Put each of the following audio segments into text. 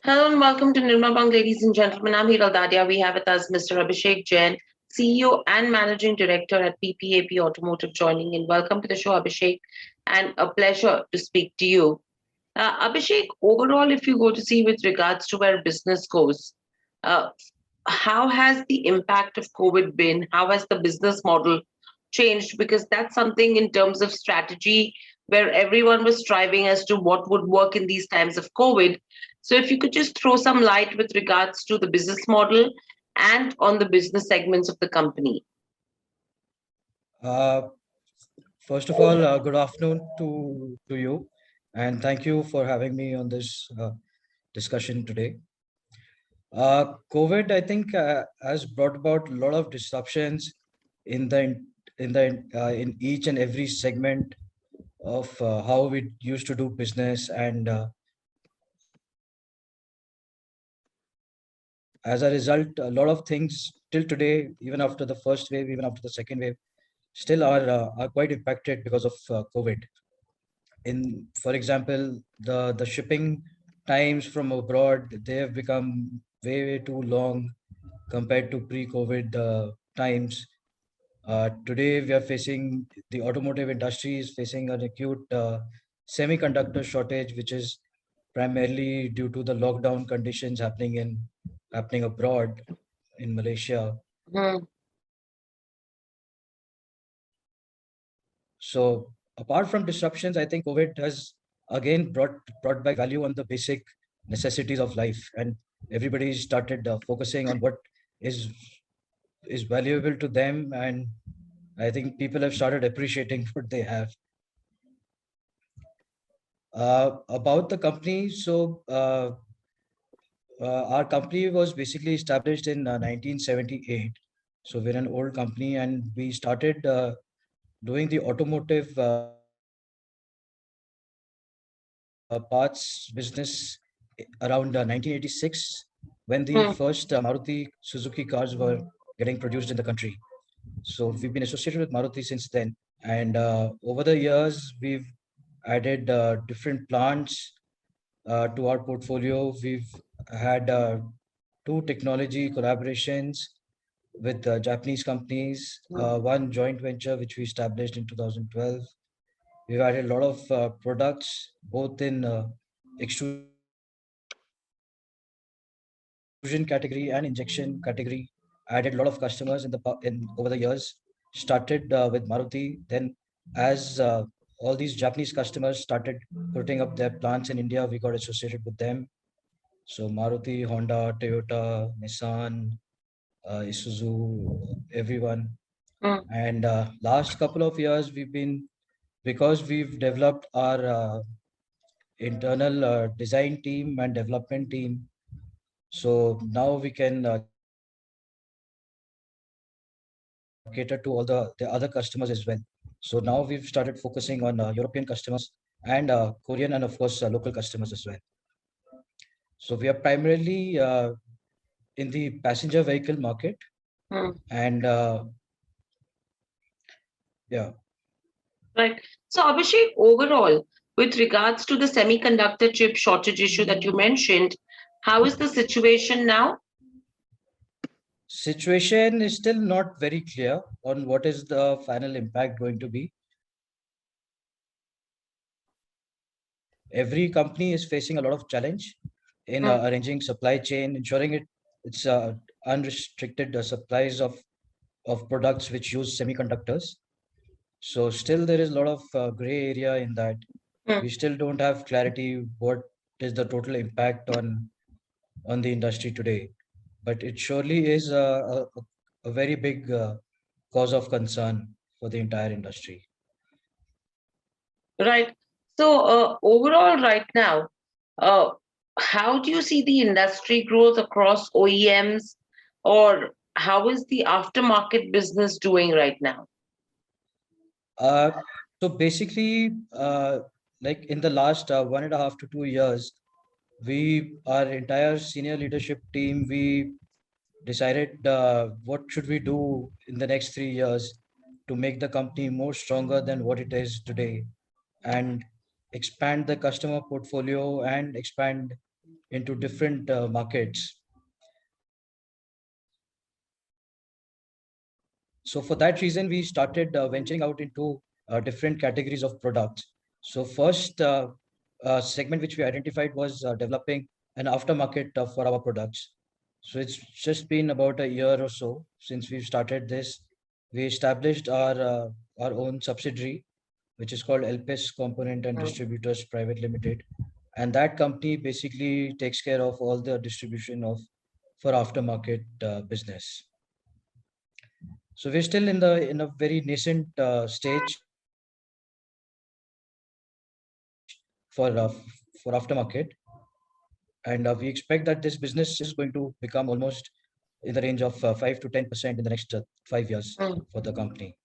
Hello and welcome to Nirma Bang, ladies and gentlemen. I'm Hiral Dadia. We have with us Mr. Abhishek Jain, CEO and Managing Director at PPAP Automotive, joining in. Welcome to the show, Abhishek, and a pleasure to speak to you. Abhishek, overall, if you go to see with regards to where business goes, uh, how has the impact of COVID been? How has the business model changed? Because that's something in terms of strategy where everyone was striving as to what would work in these times of COVID. So, if you could just throw some light with regards to the business model and on the business segments of the company. Uh, First of all, good afternoon to you, and thank you for having me on this discussion today. COVID, I think, has brought about a lot of disruptions in in each and every segment of how we used to do business, and as a result, a lot of things till today, even after the first wave, even after the second wave, still are quite impacted because of COVID. For example, the shipping times from abroad, they have become way too long compared to pre-COVID times. Today we are facing, the automotive industry is facing an acute semiconductor shortage, which is primarily due to the lockdown conditions happening abroad in Malaysia. Hmm. So apart from disruptions, I think COVID has again brought back value on the basic necessities of life, and everybody started focusing on what is is valuable to them, and I think people have started appreciating what they have. About the company, our company was basically established in 1978. So we're an old company, and we started doing the automotive parts business around 1986, when the Hmm. first Maruti Suzuki cars were getting produced in the country. So we've been associated with Maruti since then. And over the years, we've added different plants to our portfolio. We've had two technology collaborations with Japanese companies, one joint venture which we established in 2012. We've added a lot of products, both in extrusion category and injection category. Added a lot of customers in over the years. Started with Maruti. Then, as all these Japanese customers started putting up their plants in India, we got associated with them. So Maruti, Honda, Toyota, Nissan, Isuzu, everyone. Hmm. And last couple of years, because we've developed our internal design team and development team. So now we can cater to all the other customers as well. So now we've started focusing on European customers and Korean, and of course local customers as well. So we are primarily in the passenger vehicle market, Hmm. and yeah. Right. So, Abhishek, overall, with regards to the semiconductor chip shortage issue that you mentioned, how is the situation now? Situation is still not very clear on what is the final impact going to be. Every company is facing a lot of challenge in Hmm. arranging supply chain, ensuring it's unrestricted supplies of products which use semiconductors. So still there is a lot of gray area in that. Hmm. We still don't have clarity what is the total impact on the industry today. But it surely is a very big cause of concern for the entire industry. Right. So, overall, right now, uh, how do you see the industry growth across OEMs, or how is the aftermarket business doing right now? Uh, so basically, like in the last 1.5 to 2 years, our entire senior leadership team, we decided what should we do in the next 3 years to make the company more stronger than what it is today, and expand the customer portfolio and expand into different markets. So for that reason, we started venturing out into different categories of products. So first segment which we identified was developing an aftermarket for our products. So it's just been about a year or so since we've started this. We established our own subsidiary, which is called Elpis Component and Distributors Private Limited, and that company basically takes care of all the distribution of for aftermarket business. So we're still in a very nascent stage for aftermarket, and we expect that this business is going to become almost in the range of 5 to 10% in the next 5 years for the company.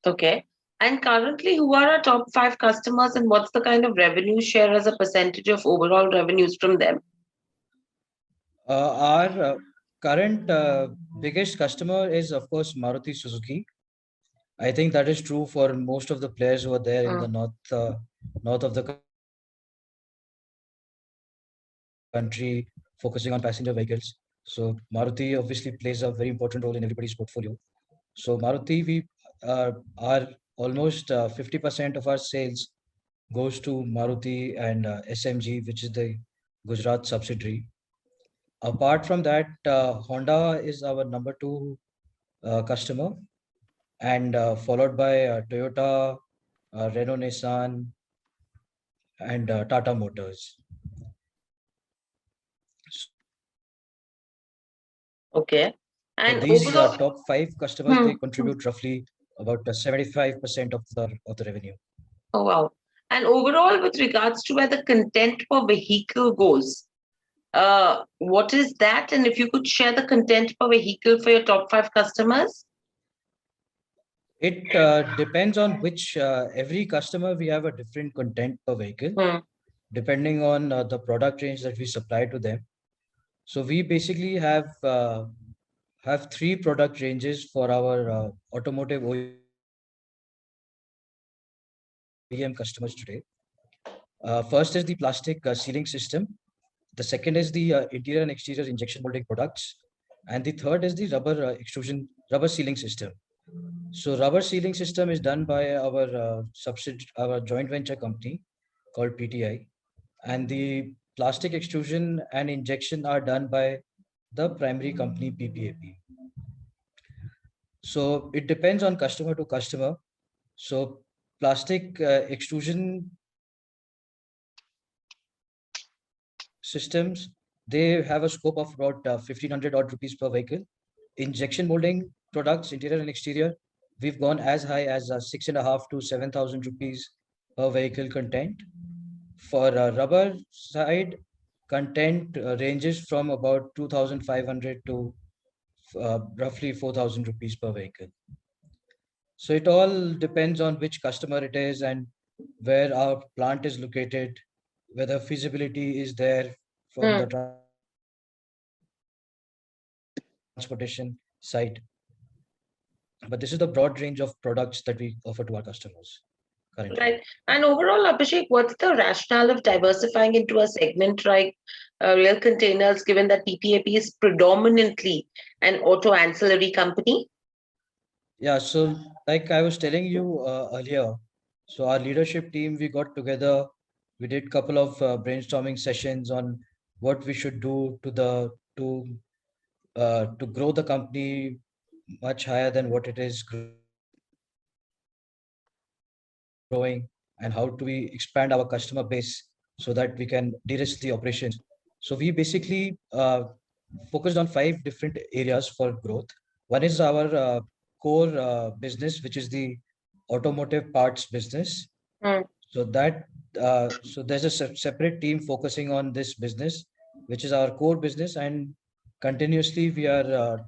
Okay. And currently, who are our top 5 customers and what's the kind of revenue share as a percentage of overall revenues from them? Our current biggest customer is, of course, Maruti Suzuki. I think that is true for most of the players who are there in the north of the country, focusing on passenger vehicles. So Maruti obviously plays a very important role in everybody's portfolio. So Maruti, we are almost 50% of our sales goes to Maruti and SMG, which is the Gujarat subsidiary. Apart from that, Honda is our number 2 customer, and followed by Toyota, Renault, Nissan, and Tata Motors. Okay. And so these overall, top 5 customers, they contribute roughly about 75% of the revenue. Oh, wow. And overall, with regards to where the content per vehicle goes, what is that? And if you could share the content per vehicle for your top 5 customers? It depends on which, every customer, we have a different content per vehicle, depending on the product range that we supply to them. So we basically have 3 product ranges for our automotive OEM customers today. First is the plastic sealing system. The second is the interior and exterior injection molding products. And the third is the rubber sealing system. So rubber sealing system is done by our our joint venture company called PTI. And the plastic extrusion and injection are done by the primary company PPAP. So it depends on customer to customer. So plastic extrusion systems, they have a scope of about 1,500 odd rupees per vehicle. Injection molding products, interior and exterior, we've gone as high as 6,500 to 7,000 rupees per vehicle content. For rubber side, content ranges from about 2,500 to roughly 4,000 rupees per vehicle. So it all depends on which customer it is and where our plant is located, whether feasibility is there from the transportation side. But this is the broad range of products that we offer to our customers currently. Right. And overall, Abhishek, what's the rationale of diversifying into a segment like rail containers, given that PPAP is predominantly an auto ancillary company? Yeah, so like I was telling you earlier, so our leadership team, we got together, we did a couple of brainstorming sessions on what we should do to grow the company much higher than what it is growing, and how do we expand our customer base so that we can de-risk the operations. So we basically focused on 5 different areas for growth. One is our core business, which is the automotive parts business. So that so there's a separate team focusing on this business, which is our core business, and continuously we are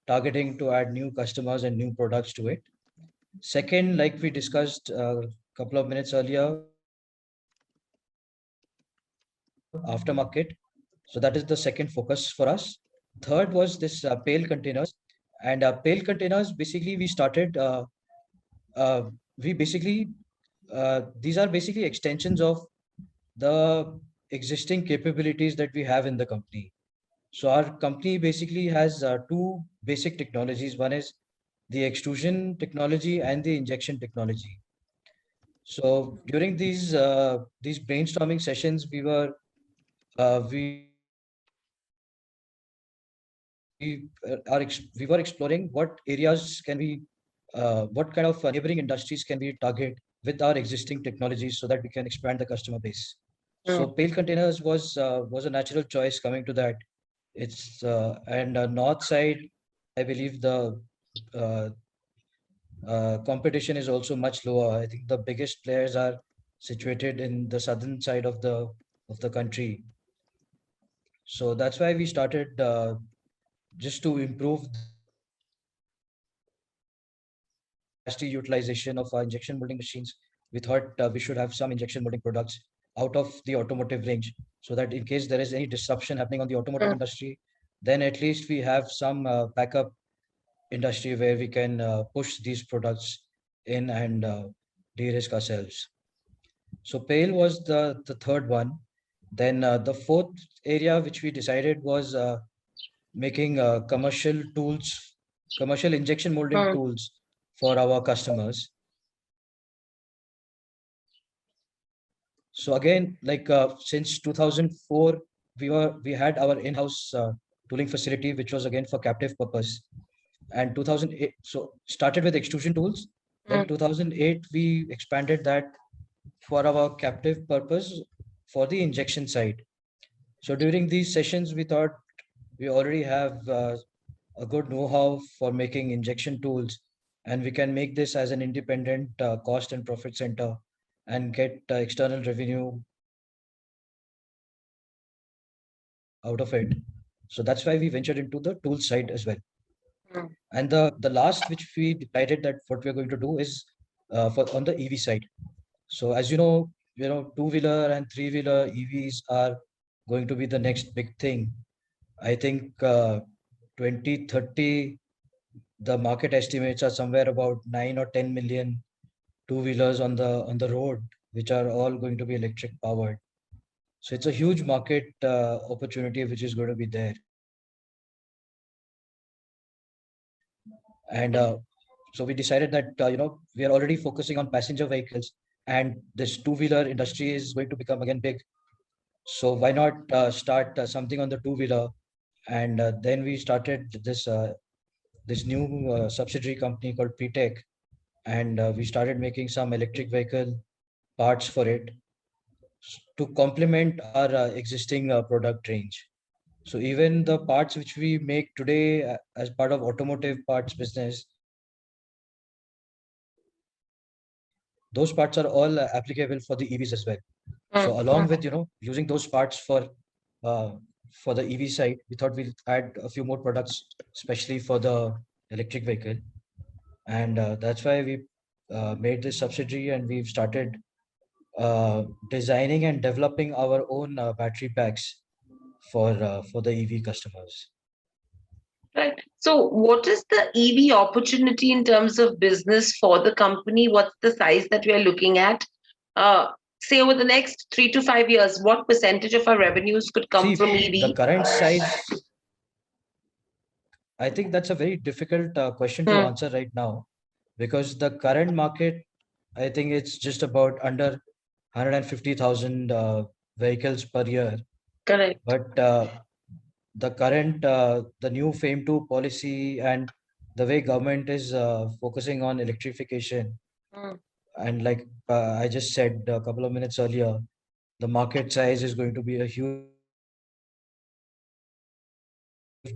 targeting to add new customers and new products to it. Second, like we discussed a couple of minutes earlier, aftermarket. So that is the second focus for us. Third was this pale containers. And pale containers, basically we started, these are basically extensions of the existing capabilities that we have in the company. So our company basically has two basic technologies. One is the extrusion technology and the injection technology. So during these brainstorming sessions, we were exploring what areas can we what kind of neighboring industries can we target with our existing technologies so that we can expand the customer base. So Pale Containers was a natural choice coming to that. It's and north side, I believe the uh, competition is also much lower. I think the biggest players are situated in the southern side of the country. So that's why we started just to improve capacity utilization of our injection molding machines. We thought we should have some injection molding products out of the automotive range, so that in case there is any disruption happening on the automotive industry, then at least we have some backup industry where we can push these products in and de-risk ourselves. So Pale was the third one. Then the fourth area which we decided was making commercial tools, commercial injection molding tools for our customers. So again, like since 2004, we had our in-house tooling facility, which was again for captive purpose. And 2008, so started with extrusion tools. Then 2008, we expanded that for our captive purpose for the injection side. So during these sessions, we thought we already have a good know-how for making injection tools, and we can make this as an independent cost and profit center and get external revenue out of it. So that's why we ventured into the tool side as well. And the last which we decided that what we're going to do is for on the EV side. So as you know, two-wheeler and three-wheeler EVs are going to be the next big thing. I think 2030, the market estimates are somewhere about 9 or 10 million two-wheelers on the road, which are all going to be electric powered. So it's a huge market opportunity which is going to be there. And so we decided that we are already focusing on passenger vehicles, and this two-wheeler industry is going to become again big. So why not start something on the two-wheeler? And then we started this new subsidiary company called PTech, and we started making some electric vehicle parts for it to complement our existing product range. So even the parts which we make today as part of automotive parts business, those parts are all applicable for the EVs as well. So along with using those parts uh, for the EV side, we thought we'll add a few more products, especially for the electric vehicle, and that's why we made this subsidiary, and we've started designing and developing our own battery packs for the EV customers. Right. So, what is the EV opportunity in terms of business for the company? What's the size that we are looking at? Say over the next 3 to 5 years, what percentage of our revenues could come See, from the EV? current size, I think that's a very difficult question to answer right now, because the current market, I think it's just about under 150,000 vehicles per year. Correct. But the current, the new FAME 2 policy and the way government is focusing on electrification, and like I just said a couple of minutes earlier, the market size is going to be a huge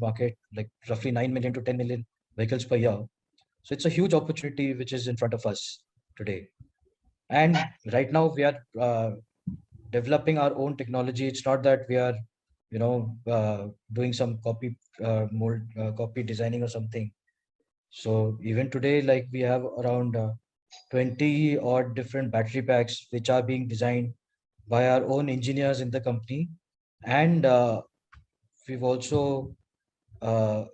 market, like roughly 9 million to 10 million vehicles per year. So it's a huge opportunity which is in front of us today. And right now we are developing our own technology. It's not that we are, doing some copy mold, copy designing or something. So even today, like we have around 20 odd different battery packs which are being designed by our own engineers in the company, and we've also uh,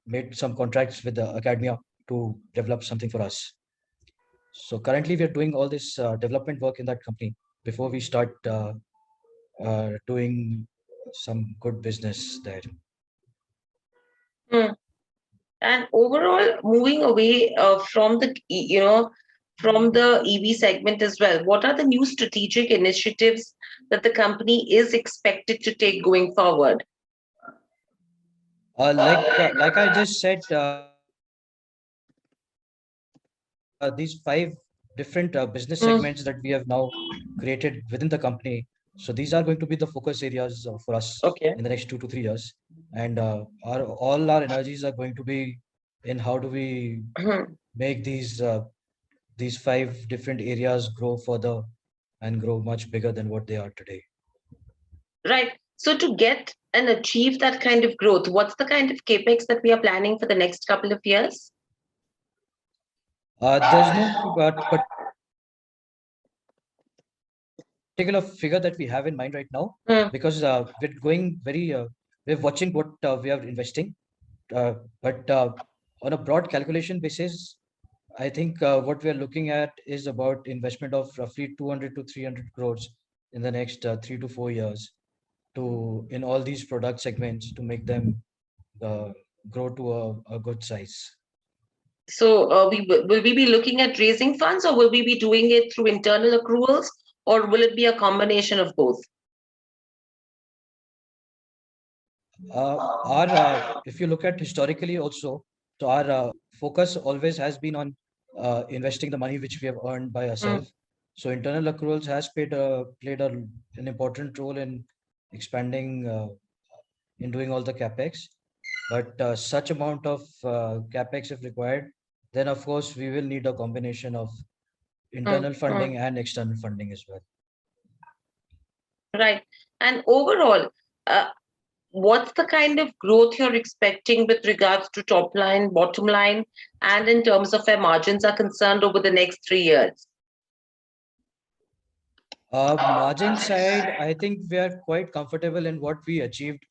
made some contracts with the academia to develop something for us. So currently we are doing all this development work in that company before we start doing some good business there. Hmm. And overall, moving away from from the EV segment as well, what are the new strategic initiatives that the company is expected to take going forward? Like I just said, these five different business Hmm. segments that we have now created within the company. So these are going to be the focus areas for us Okay. in the next 2 to 3 years, and all our energies are going to be in how do we Hmm. make these five different areas grow further and grow much bigger than what they are today. Right. So to get and achieve that kind of growth, what's the kind of capex that we are planning for the next couple of years? There's no particular figure that we have in mind right now, Hmm. because we're going very we're watching what we are investing, but on a broad calculation basis, I think what we are looking at is about investment of roughly 200 to 300 crores in the next 3 to 4 years to in all these product segments to make them uh, grow to a good size. So will we be looking at raising funds, or will we be doing it through internal accruals, or will it be a combination of both? Our If you look at historically also, so our focus always has been on investing the money which we have earned by Hmm. ourselves. So internal accruals has an important role in expanding in doing all the capex. But such amount of capex if required, then of course we will need a combination of Hmm. internal Hmm. funding and external funding as well. Right. And overall, uh, what's the kind of growth you're expecting with regards to top line, bottom line, and in terms of where margins are concerned over the next 3 years? Margin side, I think we are quite comfortable in what we achieved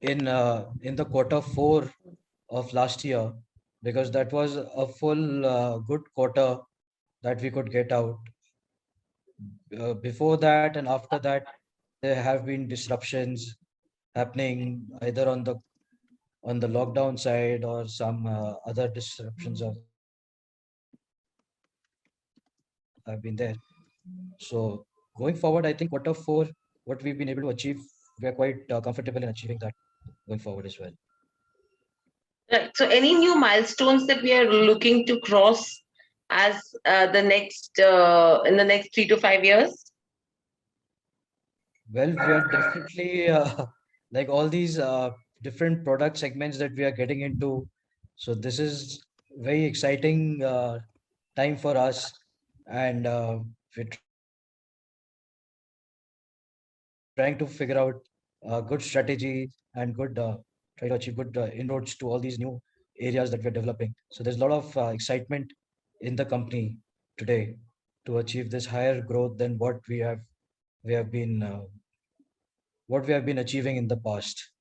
in the quarter 4 of last year, because that was a full good quarter that we could get out. Before that and after that, there have been disruptions happening either on the lockdown side or some other disruptions have been there. So going forward, I think quarter 4, what we've been able to achieve, we are quite comfortable in achieving that going forward as well. Right. So, any new milestones that we are looking to cross as the next in the next 3 to 5 years? Well, we are definitely like all these different product segments that we are getting into. So this is very exciting time for us, and we're trying to figure out good strategy and good try to achieve good inroads to all these new areas that we're developing. So there's a lot of excitement in the company today to achieve this higher growth than we have been what we have been achieving in the past.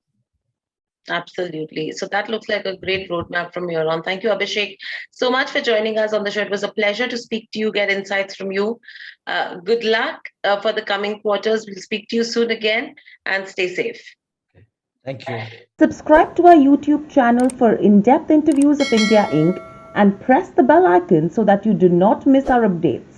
Absolutely. So that looks like a great roadmap from here on. Thank you, Abhishek, so much for joining us on the show. It was a pleasure to speak to you, get insights from you. Good luck for the coming quarters. We'll speak to you soon again, and stay safe. Thank you. Subscribe to our YouTube channel for in-depth interviews of India Inc. and press the bell icon so that you do not miss our updates.